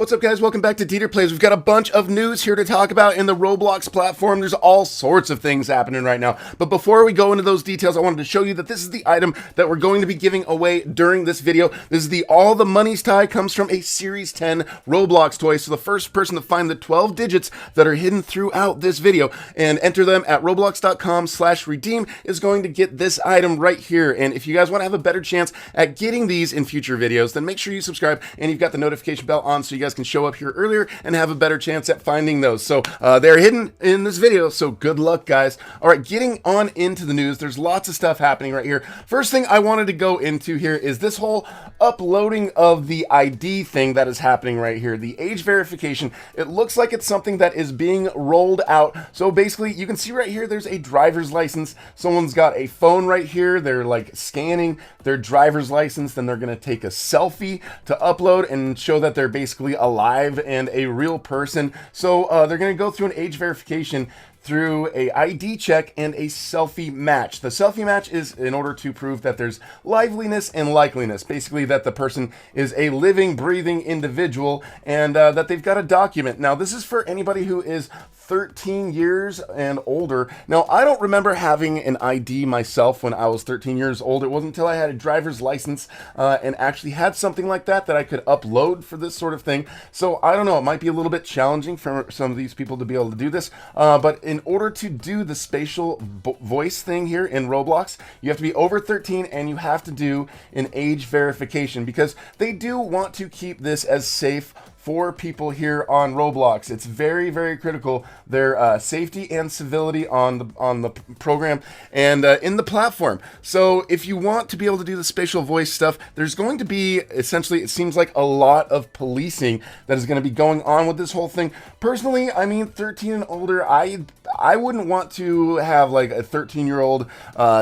What's up, guys? Welcome back to DeeterPlays. We've got a bunch of news here to talk about in the Roblox platform. There's all sorts of things happening right now. But before we go into those details, I wanted to show you that this is the item that we're going to be giving away during this video. This is the All the Money's tie. Comes from a Series 10 Roblox toy. So the first person to find the 12 digits that are hidden throughout this video and enter them at roblox.com/redeem is going to get this item right here. And if you guys want to have a better chance at getting these in future videos, then make sure you subscribe and you've got the notification bell on so you guys can show up here earlier and have a better chance at finding those. So they're hidden in this video, so good luck, guys. All right, getting on into the news, there's lots of stuff happening right here. First thing I wanted to go into here is this whole uploading of the ID thing that is happening right here, the age verification. It looks like it's something that is being rolled out. So basically, you can see right here, there's a driver's license. Someone's got a phone right here. They're like scanning their driver's license. Then they're going to take a selfie to upload and show that they're basically alive and a real person. So they're going to go through an age verification through a ID check and a selfie match. The selfie match is in order to prove that there's liveliness and likeliness, basically that the person is a living, breathing individual and that they've got a document. Now, this is for anybody who is 13 years and older. Now, I don't remember having an ID myself when I was 13 years old. It wasn't until I had a driver's license and actually had something like that that I could upload for this sort of thing. So I don't know, it might be a little bit challenging for some of these people to be able to do this, but in order to do the spatial voice thing here in Roblox, you have to be over 13 and you have to do an age verification because they do want to keep this as safe for people here on Roblox. It's very, very critical, their safety and civility on the program and in the platform. So if you want to be able to do the spatial voice stuff, there's going to be, essentially, it seems like a lot of policing that is going to be going on with this whole thing. Personally, I mean, 13 and older, I wouldn't want to have like a 13-year-old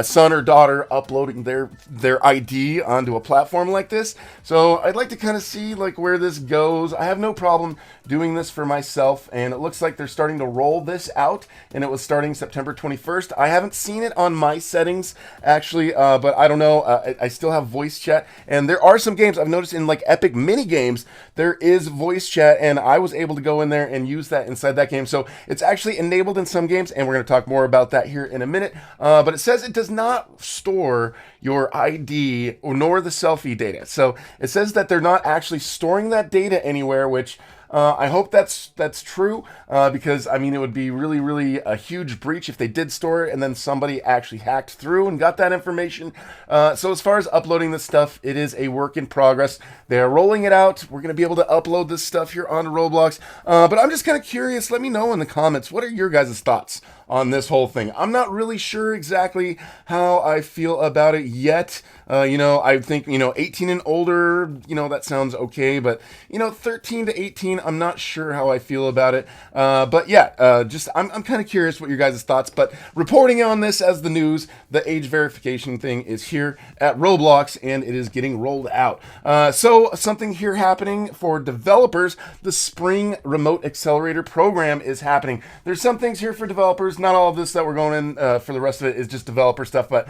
son or daughter uploading their ID onto a platform like this. So I'd like to kind of see like where this goes. I have no problem doing this for myself, and it looks like they're starting to roll this out, and it was starting September 21st. I haven't seen it on my settings actually, but I don't know. I still have voice chat, and there are some games I've noticed in like Epic mini games there is voice chat, and I was able to go in there and use that inside that game. So it's actually enabled in some games, and we're going to talk more about that here in a minute. But it says it does not store your ID or nor the selfie data. So it says that they're not actually storing that data anywhere, which I hope that's true, because I mean, it would be really a huge breach if they did store it and then somebody actually hacked through and got that information. So as far as uploading this stuff, it is a work in progress. They are rolling it out. We're going to be able to upload this stuff here onto Roblox. But I'm just kind of curious. Let me know in the comments, what are your guys' thoughts on this whole thing? I'm not really sure exactly how I feel about it yet. You know, I think, 18 and older, that sounds okay, but 13 to 18, I'm not sure how I feel about it. But yeah, I'm kind of curious what your guys' thoughts, but reporting on this as the news, the age verification thing is here at Roblox and it is getting rolled out. So something here happening for developers, the Spring Remote Accelerator program is happening. There's some things here for developers. Not all of this that we're going in for the rest of it is just developer stuff, but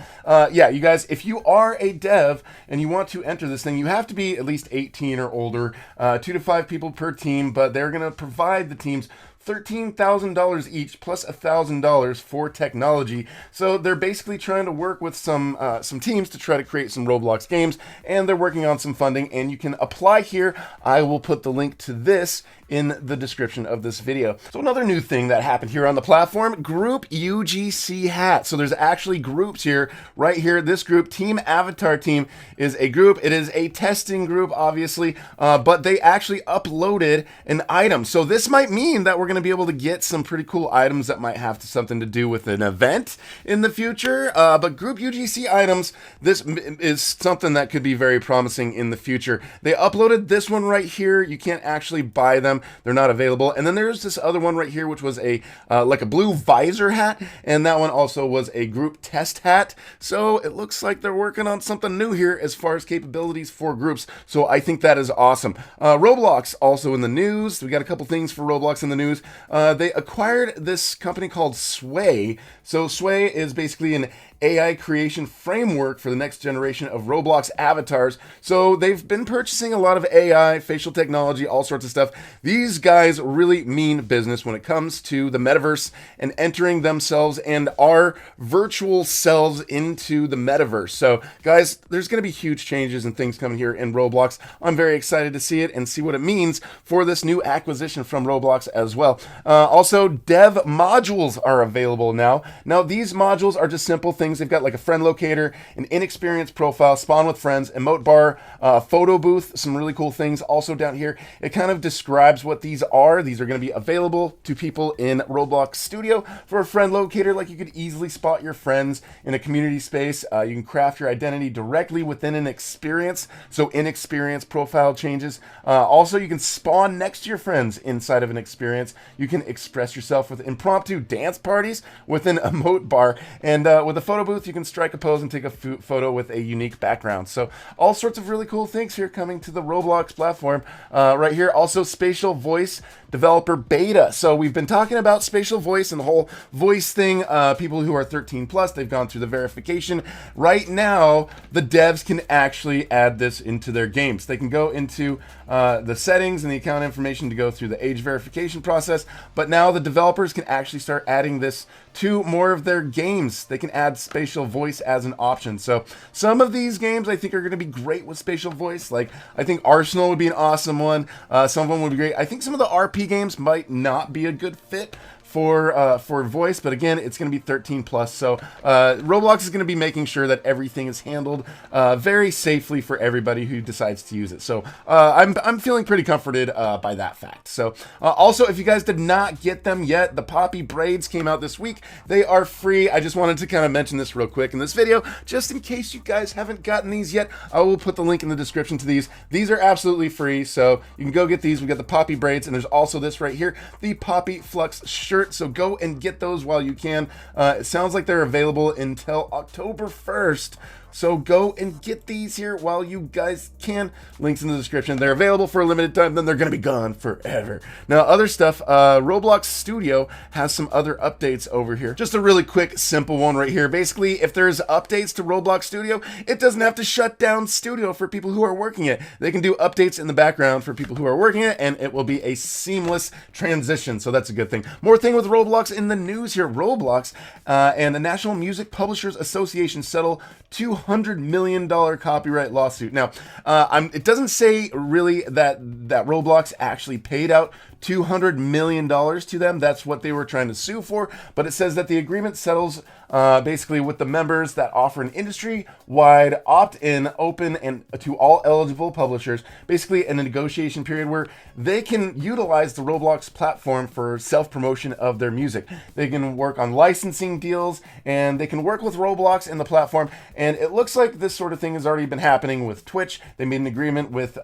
yeah, you guys, if you are a dev and you want to enter this thing, you have to be at least 18 or older, 2 to 5 people per team, but they're going to provide the teams $13,000 each plus $1,000 for technology. So they're basically trying to work with some teams to try to create some Roblox games, and they're working on some funding, and you can apply here. I will put the link to this in the description of this video. So another new thing that happened here on the platform, group UGC hat. So there's actually groups here, right here. This group, Team Avatar Team, is a group. It is a testing group, obviously, but they actually uploaded an item. So this might mean that we're going to be able to get some pretty cool items that might have something to do with an event in the future. But group UGC items, this is something that could be very promising in the future. They uploaded this one right here. You can't actually buy them. They're not available. And then there's this other one right here, which was a like a blue visor hat. And that one also was a group test hat. So it looks like they're working on something new here as far as capabilities for groups. So I think that is awesome. Roblox also in the news. We got a couple things for Roblox in the news. They acquired this company called Sway. So Sway is basically an AI creation framework for the next generation of Roblox avatars. So they've been purchasing a lot of AI, facial technology, all sorts of stuff. These guys really mean business when it comes to the metaverse and entering themselves and our virtual selves into the metaverse. So guys, there's going to be huge changes and things coming here in Roblox. I'm very excited to see it and see what it means for this new acquisition from Roblox as well. Also, dev modules are available now. Now, these modules are just simple things. They've got like a friend locator, an inexperienced profile, spawn with friends, emote bar, photo booth, some really cool things. Also down here, it kind of describes what these are. These are going to be available to people in Roblox Studio for a friend locator. Like, you could easily spot your friends in a community space. You can craft your identity directly within an experience. So inexperienced profile changes. Also, you can spawn next to your friends inside of an experience. You can express yourself with impromptu dance parties with an emote bar. And with a photo booth, you can strike a pose and take a photo with a unique background. So all sorts of really cool things here coming to the Roblox platform right here. Also, Spatial Voice developer beta. So we've been talking about Spatial Voice and the whole voice thing. People who are 13 plus, they've gone through the verification. Right now, the devs can actually add this into their games. They can go into the settings and the account information to go through the age verification process. But now the developers can actually start adding this to more of their games. They can add Spatial Voice as an option. So some of these games I think are going to be great with Spatial Voice. Like, I think Arsenal would be an awesome one. Some of them would be great. I think some of the RP games might not be a good fit for voice, but again, it's going to be 13 plus. So Roblox is going to be making sure that everything is handled very safely for everybody who decides to use it. So I'm feeling pretty comforted by that fact. So also, if you guys did not get them yet, the Poppy braids came out this week. They are free. I just wanted to kind of mention this real quick in this video, just in case you guys haven't gotten these yet. I will put the link in the description to these. These are absolutely free, so you can go get these. We got the Poppy braids, and there's also this right here, the Poppy Flux shirt. So go and get those while you can. It sounds like they're available until October 1st. So go and get these here while you guys can. Links in the description. They're available for a limited time, then they're going to be gone forever. Now, other stuff, Roblox Studio has some other updates over here. Just a really quick, simple one right here. Basically, if there's updates to Roblox Studio, it doesn't have to shut down Studio for people who are working it. They can do updates in the background for people who are working it, and it will be a seamless transition. So that's a good thing. More thing with Roblox in the news here. Roblox and the National Music Publishers Association settle $200 million copyright lawsuit. Now, it doesn't say really that Roblox actually paid out $200 million to them. That's what they were trying to sue for. But it says that the agreement settles basically with the members that offer an industry-wide opt-in open and to all eligible publishers, basically in a negotiation period where they can utilize the Roblox platform for self-promotion of their music. They can work on licensing deals, and they can work with Roblox and the platform. And it looks like this sort of thing has already been happening with Twitch. They made an agreement with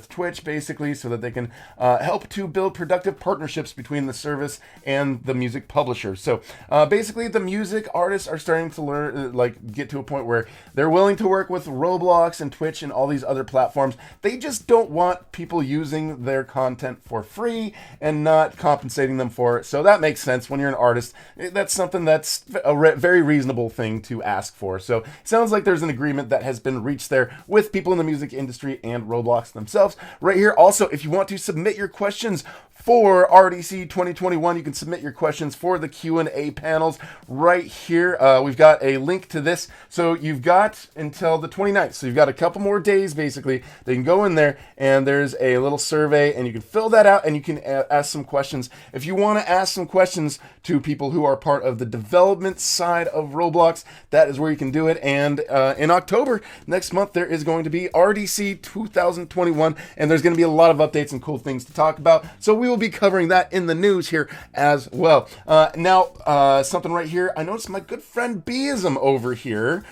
Twitch, basically, so that they can help to build productive partnerships between the service and the music publisher. So basically, the music artists are starting to learn, get to a point where they're willing to work with Roblox and Twitch and all these other platforms. They just don't want people using their content for free and not compensating them for it. So that makes sense. When you're an artist, that's something that's a very reasonable thing to ask for. So it sounds like there's an agreement that has been reached there with people in the music industry and Roblox themselves. Right here, also, if you want to submit your questions for RDC 2021, you can submit your questions for the Q&A panels right here. We've got a link to this. So you've got until the 29th. So you've got a couple more days, basically. They can go in there, and there's a little survey, and you can fill that out, and you can ask some questions. If you want to ask some questions to people who are part of the development side of Roblox, that is where you can do it. And in October, next month, there is going to be RDC 2021, and there's going to be a lot of updates and cool things to talk about. So we will be covering that in the news here as well. Now, something right here. I noticed my good friend Beism over here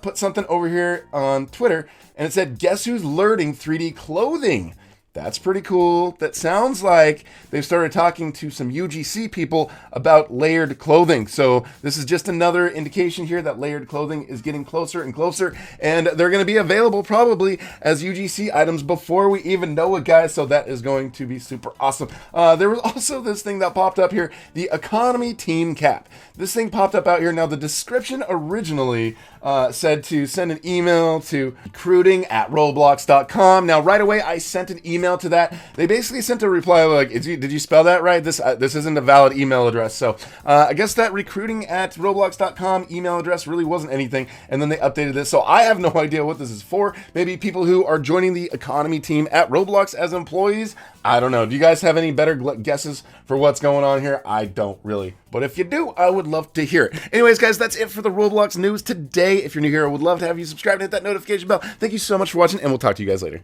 put something over here on Twitter, and it said, "Guess who's learning 3D clothing?" That's pretty cool. That sounds like they've started talking to some UGC people about layered clothing. So this is just another indication here that layered clothing is getting closer and closer, and they're going to be available probably as UGC items before we even know it, guys. So that is going to be super awesome. There was also this thing that popped up here, the economy team cap. This thing popped up out here. Now the description originally said to send an email to recruiting@roblox.com. Now right away I sent an email to that. They basically sent a reply like, did you spell that right? This isn't a valid email address. So I guess that recruiting@roblox.com email address really wasn't anything, and then they updated this. So I have no idea what this is for. Maybe people who are joining the economy team at Roblox as employees. I don't know. Do you guys have any better guesses for what's going on here? I don't really. But if you do, I would love to hear it. Anyways, guys, that's it for the Roblox news today. If you're new here, I would love to have you subscribe and hit that notification bell. Thank you so much for watching, and we'll talk to you guys later.